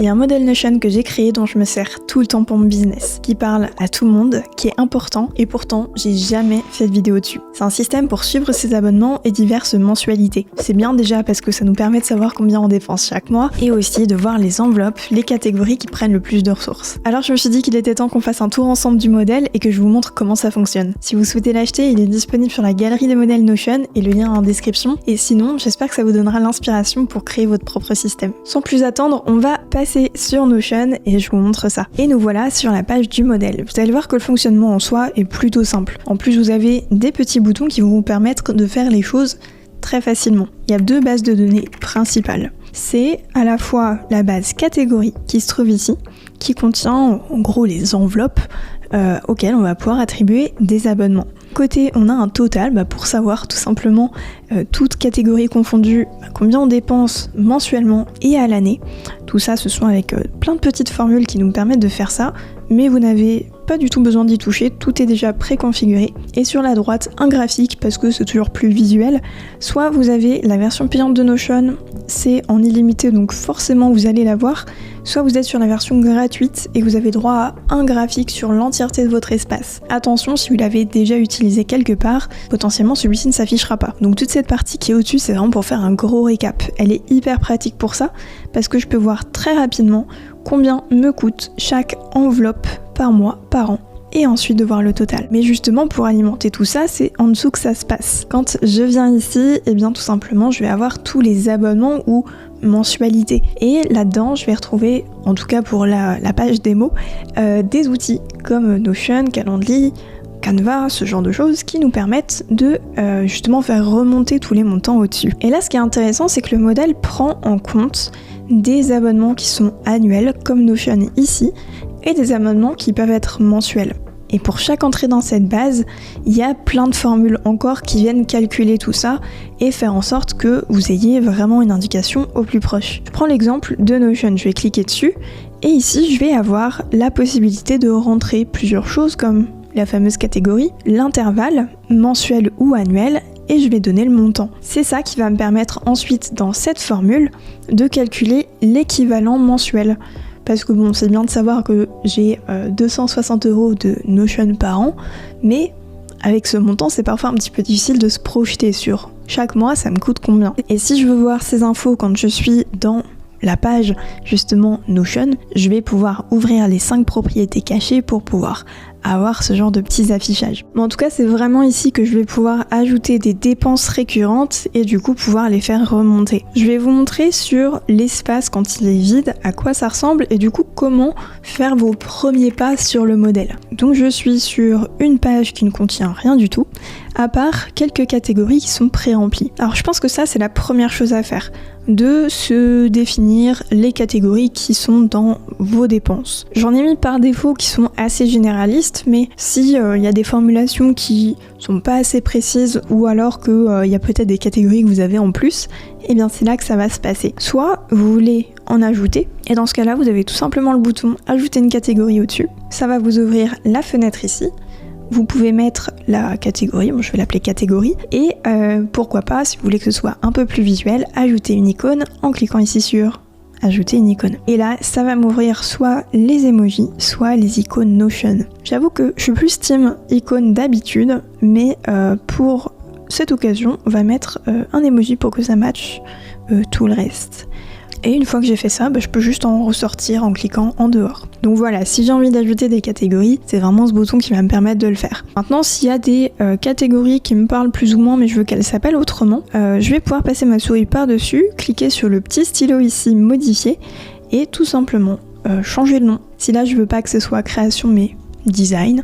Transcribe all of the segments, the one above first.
Il y a un modèle Notion que j'ai créé dont je me sers tout le temps pour mon business, qui parle à tout le monde, qui est important et pourtant j'ai jamais fait de vidéo dessus. C'est un système pour suivre ses abonnements et diverses mensualités. C'est bien déjà parce que ça nous permet de savoir combien on dépense chaque mois et aussi de voir les enveloppes, les catégories qui prennent le plus de ressources. Alors je me suis dit qu'il était temps qu'on fasse un tour ensemble du modèle et que je vous montre comment ça fonctionne. Si vous souhaitez l'acheter, il est disponible sur la galerie des modèles Notion et le lien est en description. Et sinon, j'espère que ça vous donnera l'inspiration pour créer votre propre système. Sans plus attendre, on va passer sur Notion et je vous montre ça. Et nous voilà sur la page du modèle. Vous allez voir que le fonctionnement en soi est plutôt simple. En plus, vous avez des petits boutons qui vont vous permettre de faire les choses très facilement. Il y a deux bases de données principales. C'est à la fois la base catégorie qui se trouve ici, qui contient en gros les enveloppes auxquelles on va pouvoir attribuer des abonnements. Côté, on a un total pour savoir tout simplement toutes catégories confondues, combien on dépense mensuellement et à l'année. Tout ça, ce sont avec plein de petites formules qui nous permettent de faire ça, mais vous n'avez pas du tout besoin d'y toucher, tout est déjà préconfiguré. Et sur la droite, un graphique parce que c'est toujours plus visuel. Soit vous avez la version payante de Notion, c'est en illimité donc forcément vous allez la voir. Soit vous êtes sur la version gratuite et vous avez droit à un graphique sur l'entièreté de votre espace. Attention, si vous l'avez déjà utilisé quelque part, potentiellement celui-ci ne s'affichera pas. Donc toute cette partie qui est au-dessus, c'est vraiment pour faire un gros récap. Elle est hyper pratique pour ça parce que je peux voir très rapidement combien me coûte chaque enveloppe par mois, par an, et ensuite de voir le total. Mais justement, pour alimenter tout ça, c'est en dessous que ça se passe. Quand je viens ici, et bien tout simplement, je vais avoir tous les abonnements ou mensualités. Et là-dedans, je vais retrouver, en tout cas pour la page démo, des outils comme Notion, Calendly, Canva, ce genre de choses qui nous permettent de justement faire remonter tous les montants au-dessus. Et là, ce qui est intéressant, c'est que le modèle prend en compte des abonnements qui sont annuels, comme Notion ici, et des abonnements qui peuvent être mensuels. Et pour chaque entrée dans cette base, il y a plein de formules encore qui viennent calculer tout ça et faire en sorte que vous ayez vraiment une indication au plus proche. Je prends l'exemple de Notion, je vais cliquer dessus et ici je vais avoir la possibilité de rentrer plusieurs choses comme la fameuse catégorie, l'intervalle, mensuel ou annuel, et je vais donner le montant. C'est ça qui va me permettre ensuite dans cette formule de calculer l'équivalent mensuel. Parce que bon, c'est bien de savoir que j'ai 260 € de Notion par an, mais avec ce montant, c'est parfois un petit peu difficile de se projeter sur chaque mois, ça me coûte combien. Et si je veux voir ces infos quand je suis dans la page justement Notion, je vais pouvoir ouvrir les 5 propriétés cachées pour pouvoir avoir ce genre de petits affichages. Mais en tout cas, c'est vraiment ici que je vais pouvoir ajouter des dépenses récurrentes et du coup pouvoir les faire remonter. Je vais vous montrer sur l'espace quand il est vide à quoi ça ressemble et du coup comment faire vos premiers pas sur le modèle. Donc je suis sur une page qui ne contient rien du tout, à part quelques catégories qui sont pré-remplies. Alors je pense que ça c'est la première chose à faire, de se définir les catégories qui sont dans vos dépenses. J'en ai mis par défaut qui sont assez généralistes, mais si y a des formulations qui sont pas assez précises ou alors que y a peut-être des catégories que vous avez en plus, et bien c'est là que ça va se passer. Soit vous voulez en ajouter, et dans ce cas-là vous avez tout simplement le bouton ajouter une catégorie au-dessus. Ça va vous ouvrir la fenêtre ici. Vous pouvez mettre la catégorie, je vais l'appeler catégorie, et pourquoi pas, si vous voulez que ce soit un peu plus visuel, ajouter une icône en cliquant ici sur ajouter une icône. Et là, ça va m'ouvrir soit les emojis, soit les icônes Notion. J'avoue que je suis plus team icône d'habitude, mais pour cette occasion, on va mettre un emoji pour que ça matche tout le reste. Et une fois que j'ai fait ça, je peux juste en ressortir en cliquant en dehors. Donc voilà, si j'ai envie d'ajouter des catégories, c'est vraiment ce bouton qui va me permettre de le faire. Maintenant, s'il y a des catégories qui me parlent plus ou moins, mais je veux qu'elles s'appellent autrement, je vais pouvoir passer ma souris par-dessus, cliquer sur le petit stylo ici, modifier, et tout simplement changer le nom. Si là, je veux pas que ce soit création, mais design,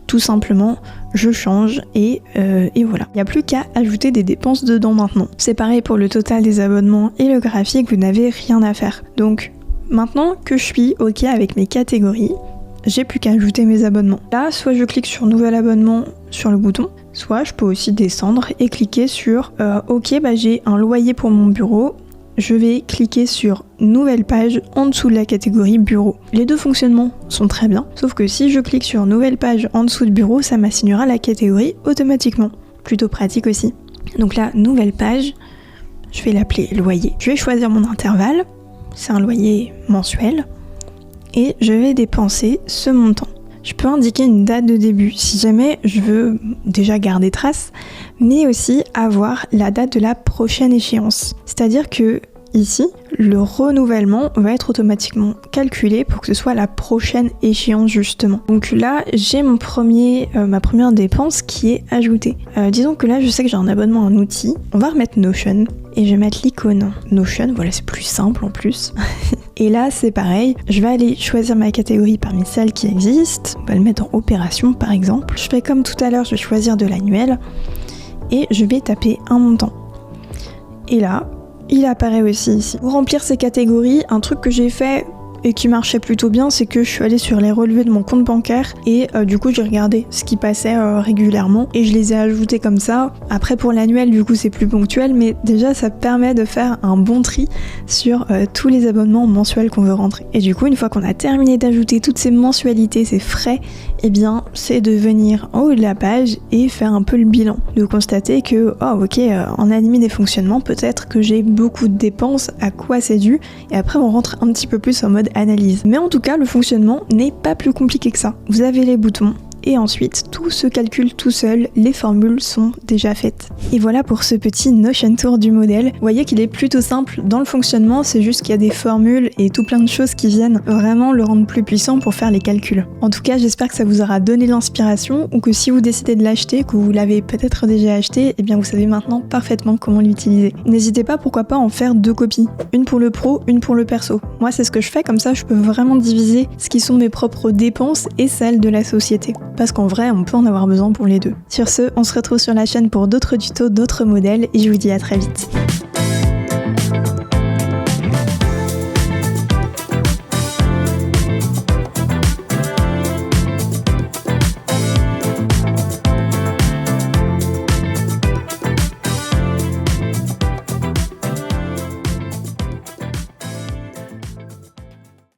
tout simplement, je change et voilà. Il n'y a plus qu'à ajouter des dépenses dedans maintenant. C'est pareil pour le total des abonnements et le graphique, vous n'avez rien à faire. Donc maintenant que je suis OK avec mes catégories, j'ai plus qu'à ajouter mes abonnements. Là, soit je clique sur nouvel abonnement sur le bouton, soit je peux aussi descendre et cliquer sur OK, j'ai un loyer pour mon bureau. Je vais cliquer sur nouvelle page en dessous de la catégorie bureau. Les deux fonctionnements sont très bien, sauf que si je clique sur nouvelle page en dessous de bureau, ça m'assignera la catégorie automatiquement. Plutôt pratique aussi. Donc là, nouvelle page, je vais l'appeler loyer. Je vais choisir mon intervalle, c'est un loyer mensuel, et je vais dépenser ce montant. Je peux indiquer une date de début si jamais je veux déjà garder trace, mais aussi avoir la date de la prochaine échéance. C'est-à-dire que ici, le renouvellement va être automatiquement calculé pour que ce soit la prochaine échéance justement. Donc là, j'ai ma première dépense qui est ajoutée. Disons que là, je sais que j'ai un abonnement à un outil. On va remettre Notion et je vais mettre l'icône Notion. Voilà, c'est plus simple en plus. Et là, c'est pareil. Je vais aller choisir ma catégorie parmi celles qui existent. On va le mettre en opération par exemple. Je fais comme tout à l'heure, je vais choisir de l'annuel et je vais taper un montant. Et là, il apparaît aussi ici. Pour remplir ces catégories, un truc que j'ai fait et qui marchait plutôt bien, c'est que je suis allée sur les relevés de mon compte bancaire et du coup j'ai regardé ce qui passait régulièrement et je les ai ajoutés comme ça. Après pour l'annuel du coup c'est plus ponctuel, mais déjà ça permet de faire un bon tri sur tous les abonnements mensuels qu'on veut rentrer. Et du coup une fois qu'on a terminé d'ajouter toutes ces mensualités, ces frais, eh bien c'est de venir en haut de la page et faire un peu le bilan, de constater que en admin des fonctionnements, peut-être que j'ai beaucoup de dépenses, à quoi c'est dû, et après on rentre un petit peu plus en mode analyse. Mais en tout cas, le fonctionnement n'est pas plus compliqué que ça. Vous avez les boutons et ensuite tout se calcule tout seul, les formules sont déjà faites. Et voilà pour ce petit Notion Tour du modèle. Vous voyez qu'il est plutôt simple dans le fonctionnement, c'est juste qu'il y a des formules et tout plein de choses qui viennent vraiment le rendre plus puissant pour faire les calculs. En tout cas, j'espère que ça vous aura donné l'inspiration ou que si vous décidez de l'acheter, que vous l'avez peut-être déjà acheté, eh bien vous savez maintenant parfaitement comment l'utiliser. N'hésitez pas, pourquoi pas en faire 2 copies. Une pour le pro, une pour le perso. Moi, c'est ce que je fais, comme ça je peux vraiment diviser ce qui sont mes propres dépenses et celles de la société. Parce qu'en vrai, on peut en avoir besoin pour les deux. Sur ce, on se retrouve sur la chaîne pour d'autres tutos, d'autres modèles, et je vous dis à très vite.